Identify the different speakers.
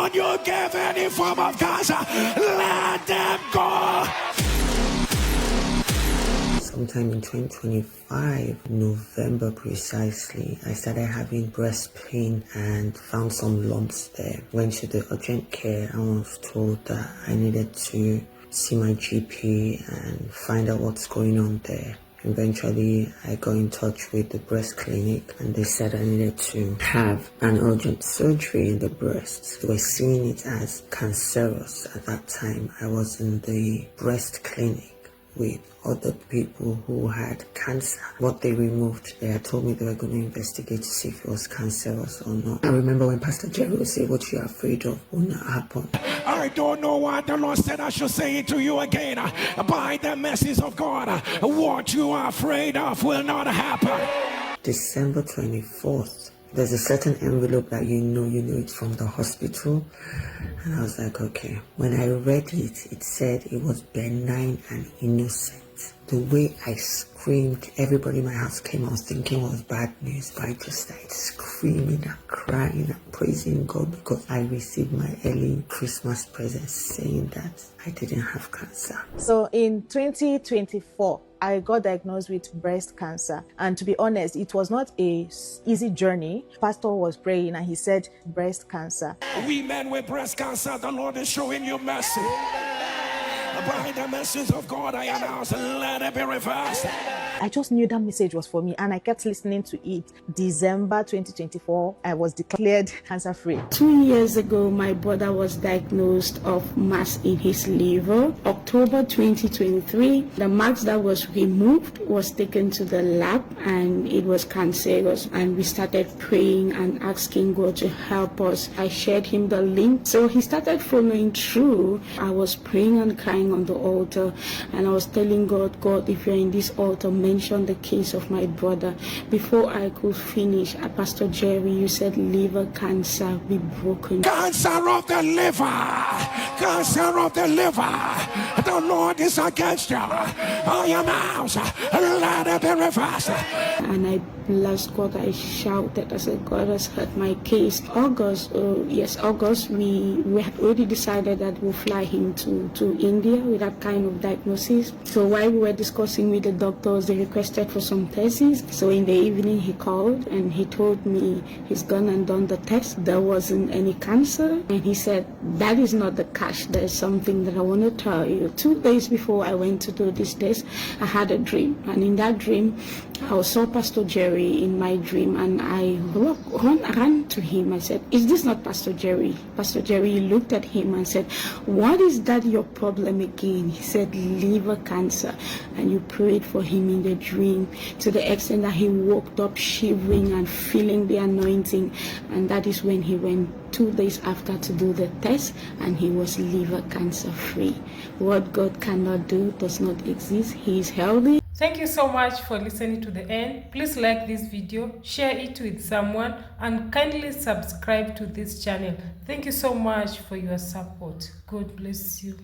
Speaker 1: Don't you give any form of cancer. Let them go.
Speaker 2: Sometime in 2025, November precisely, I started having breast pain and found some lumps there. Went to the urgent care and was told that I needed to see my GP and find out what's going on there. Eventually, I got in touch with the breast clinic and they said I needed to have an urgent surgery in the breast. They were seeing it as cancerous at that time. I was in the breast clinic with other people who had cancer. What they removed, they had told me they were going to investigate to see if it was cancerous or not. I remember when Pastor Jerry would say, what you're afraid of will not happen.
Speaker 1: I don't know what the Lord said. I should say it to you again. By the mercies of God, what you are afraid of will not happen.
Speaker 2: December 24th, there's a certain envelope that you know it's from the hospital. And I was like, okay. When I read it, it said it was benign and innocent. The way I screamed, everybody in my house came. I was thinking it was bad news, but I just started screaming and crying and praising God because I received my early Christmas present saying that I didn't have cancer.
Speaker 3: So in 2024, I got diagnosed with breast cancer. And to be honest, it was not a easy journey. Pastor was praying and he said, breast cancer.
Speaker 1: We men with breast cancer, the Lord is showing you mercy. By the message of God, I announce, let it be reversed.
Speaker 3: I just knew that message was for me and I kept listening to it. December 2024, I was declared cancer-free.
Speaker 4: 2 years ago, my brother was diagnosed of mass in his liver. October 2023, the mass that was removed was taken to the lab and it was cancerous. And we started praying and asking God to help us. I shared him the link. So he started following through. I was praying and crying on the altar and I was telling God, God, if you're in this altar, mention the case of my brother. Before I could finish, Pastor Jerry, you said liver cancer be broken.
Speaker 1: Cancer of the liver, cancer of the liver. The Lord is against you. I announce, let it be reversed.
Speaker 4: And I blessed God. I shouted. I said, God has heard my case. August, we had already decided that we'll fly him to India with that kind of diagnosis. So while we were discussing with the doctors, they requested for some tests. So in the evening he called and he told me he's gone and done the test. There wasn't any cancer. And he said, that is not the catch. There's something that I want to tell you. 2 days before I went to do this test, I had a dream. And in that dream, I saw Pastor Jerry in my dream and I ran to him. I said, is this not Pastor Jerry? Pastor Jerry looked at him and said, what is that your problem again? He said, liver cancer. And you prayed for him in the dream to the extent that he woke up shivering and feeling the anointing. And that is when he went 2 days after to do the test and he was liver cancer free. What God cannot do does not exist. He is healthy.
Speaker 5: Thank you so much for listening to the end. Please like this video, share it with someone, and kindly subscribe to this channel. Thank you so much for your support. God bless you.